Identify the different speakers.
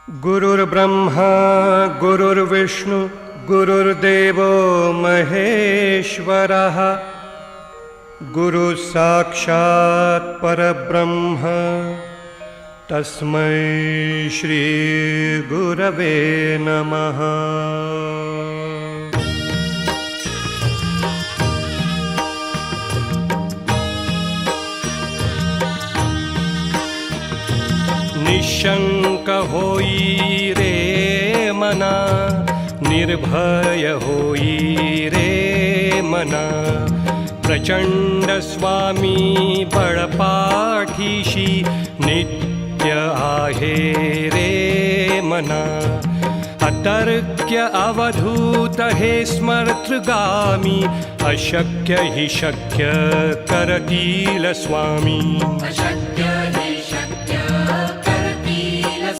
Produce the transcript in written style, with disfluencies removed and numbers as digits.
Speaker 1: गुरुर्ब्रह्मा गुरुर्विष्णु गुरुर्देवो महेश्वरः गुरुः साक्षात् परब्रह्म तस्मै श्री गुरवे नमः। निशंक होई रे मना, निर्भय होई रे मना, प्रचंड स्वामी बळपाठीशी नित्य आहे रे मना। अतर्क्य अवधूत हे स्मर्तृगामी, अशक्य हि शक्य करतील स्वामी।
Speaker 2: अशक्य